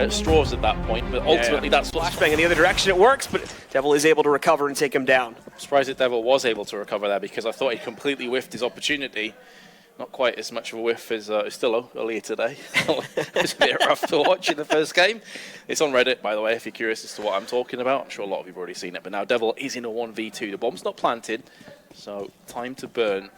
at straws at that point, but ultimately that's what... Flashbang in the other direction, it works, but Devil is able to recover and take him down. I'm surprised that Devil was able to recover there because I thought he completely whiffed his opportunity. Not quite as much of a whiff as Stillo earlier today. It was a bit rough to watch in the first game. It's on Reddit, by the way, if you're curious as to what I'm talking about. I'm sure a lot of you have already seen it, but now Devil is in a 1v2. The bomb's not planted, so time to burn.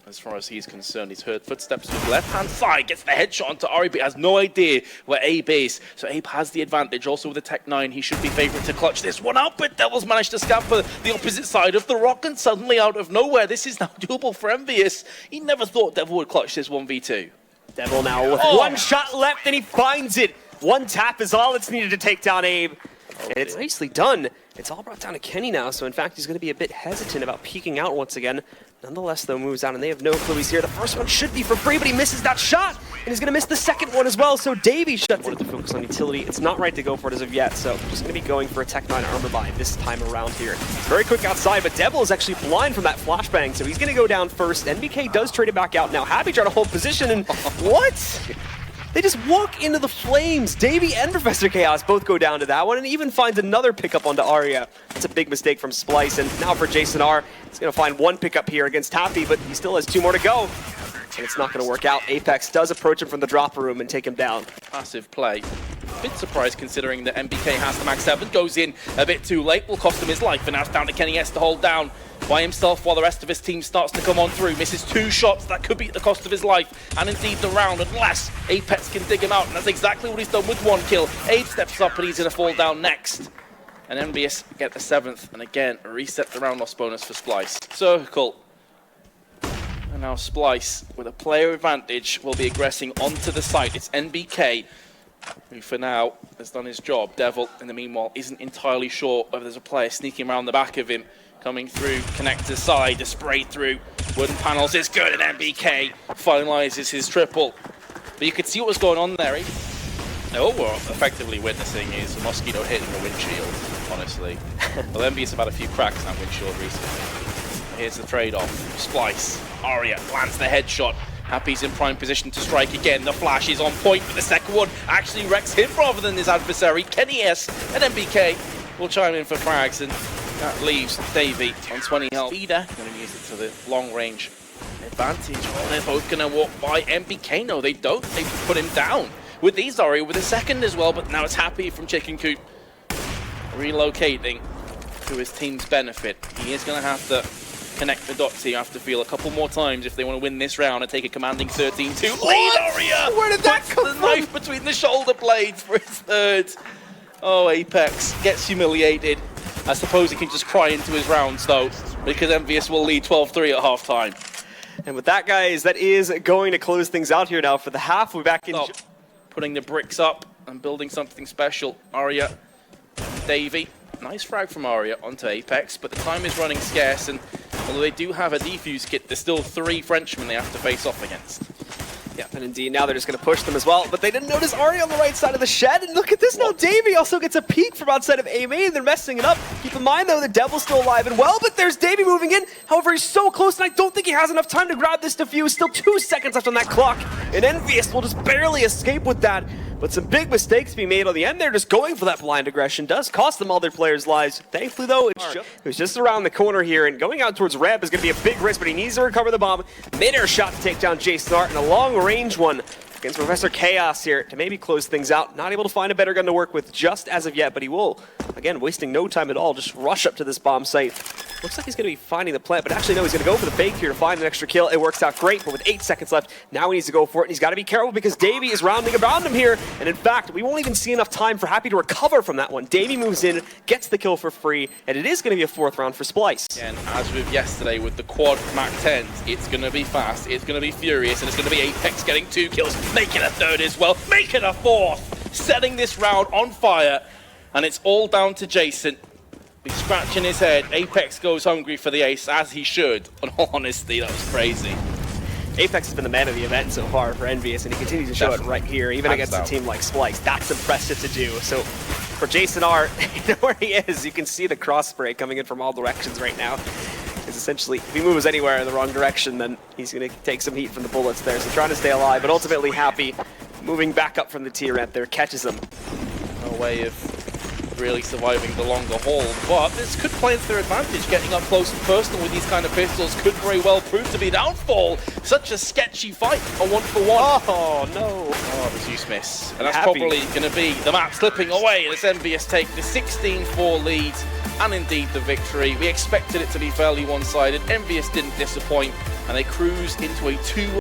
As far as he's concerned, he's heard footsteps to his left-hand side, gets the headshot onto Ari, but has no idea where Abe is. So Abe has the advantage. Also with the Tech 9, he should be favourite to clutch this one out, but Devil's managed to scamper the opposite side of the rock, and suddenly out of nowhere, this is now doable for EnVyUs. He never thought Devil would clutch this 1v2. Devil now with one shot left, and he finds it. One tap is all it's needed to take down Abe. And it's nicely done. It's all brought down to Kenny now, so in fact, he's going to be a bit hesitant about peeking out once again. Nonetheless, though, moves out, and they have no clue he's here. The first one should be for free, but he misses that shot, and he's going to miss the second one as well. So Davey shuts it to focus on utility. It's not right to go for it as of yet, so just going to be going for a Tech 9 armor buy this time around here. It's very quick outside, but Devil is actually blind from that flashbang, so he's going to go down first. NBK does trade it back out now. Happy trying to hold position, and what? They just walk into the flames. Davey and Professor Chaos both go down to that one, and even finds another pickup onto Arya. It's a big mistake from Splyce, and now for Jason R, he's going to find one pickup here against Happy, but he still has two more to go. And it's not going to work out. Apex does approach him from the dropper room and take him down. Passive play. A bit surprised considering that MBK has the max 7, goes in a bit too late, will cost him his life, and now it's down to Kenny S to hold down by himself while the rest of his team starts to come on through. Misses two shots, that could be at the cost of his life, and indeed the round, unless Apex can dig him out, and that's exactly what he's done with one kill. Abe steps up and he's going to fall down next. And EnVyUs get the 7th, and again, reset the round loss bonus for Splyce. Circle. And now Splyce, with a player advantage, will be aggressing onto the site. It's NBK, who for now has done his job. Devil, in the meanwhile, isn't entirely sure whether there's a player sneaking around the back of him. Coming through, connector side, a spray through. Wooden panels is good, and NBK finalizes his triple. But you could see what was going on there. All we're effectively witnessing is a mosquito hitting the windshield, honestly. Well, EnVyUs have had a few cracks in that windshield recently. Here's the trade-off. Splyce, Arya lands the headshot. Happy's in prime position to strike again. The flash is on point, but the second one actually wrecks him rather than his adversary. Kenny S and NBK will chime in for frags, and that leaves Davey on 20 health. Feeder going to use it to the long-range advantage. Oh, they're both going to walk by NBK. No, they don't. They put him down with these Arya with a second as well, but now it's Happy from Chicken Coop relocating to his team's benefit. He is going to have to connect the dots here. Have to feel a couple more times if they want to win this round and take a commanding 13-2 lead. Arya! Where did that come from? The knife between the shoulder blades for his third. Oh, Apex gets humiliated. I suppose he can just cry into his rounds though, because EnVyUs will lead 12-3 at halftime. And with that, guys, that is going to close things out here now for the half. We're back in. Putting the bricks up and building something special. Arya, Davey. Nice frag from Arya onto Apex, but the time is running scarce, and although they do have a defuse kit, there's still 3 Frenchmen they have to face off against. Yeah, and indeed, now they're just going to push them as well, but they didn't notice Arya on the right side of the shed, and look at this now, Davey also gets a peek from outside of A main, they're messing it up. Keep in mind, though, the Devil's still alive and well, but there's Davey moving in. However, he's so close, and I don't think he has enough time to grab this defuse. Still 2 seconds left on that clock, and EnVyUs will just barely escape with that. But some big mistakes being made on the end there, just going for that blind aggression does cost them all their players' lives. Thankfully, though, it was just around the corner here, and going out towards ramp is going to be a big risk, but he needs to recover the bomb. Mid-air shot to take down Jason Art, and a long-range one against Professor Chaos here to maybe close things out. Not able to find a better gun to work with just as of yet, but he will, again, wasting no time at all, just rush up to this bomb site. Looks like he's going to be finding the plant, but actually no, he's going to go for the fake here to find an extra kill. It works out great, but with 8 seconds left, now he needs to go for it, and he's got to be careful because Davey is rounding around him here, and in fact, we won't even see enough time for Happy to recover from that one. Davey moves in, gets the kill for free, and it is going to be a 4th round for Splyce. And as with yesterday with the quad Mac 10s, it's going to be fast, it's going to be furious, and it's going to be Apex getting 2 kills, making a 3rd as well, making a 4th, setting this round on fire, and it's all down to Jason. He's scratching his head. Apex goes hungry for the ace, as he should. In all honesty, that was crazy. Apex has been the man of the event so far for EnVyUs, and he continues to show it right here, even against a team like Splyce. That's impressive to do. So for Jason R, you know where he is. You can see the cross spray coming in from all directions right now. It's essentially, if he moves anywhere in the wrong direction, then he's going to take some heat from the bullets there. So trying to stay alive, but ultimately Happy moving back up from the tier ramp there, catches him. No way of really surviving the longer haul, but this could play into their advantage. Getting up close and personal with these kind of pistols could very well prove to be a downfall. Such a sketchy fight, a 1-for-1. Oh no! Oh, the Zeus miss. And that's probably going to be the map slipping away as EnVyUs take the 16-4 lead and indeed the victory. We expected it to be fairly one-sided. EnVyUs didn't disappoint and they cruised into a 2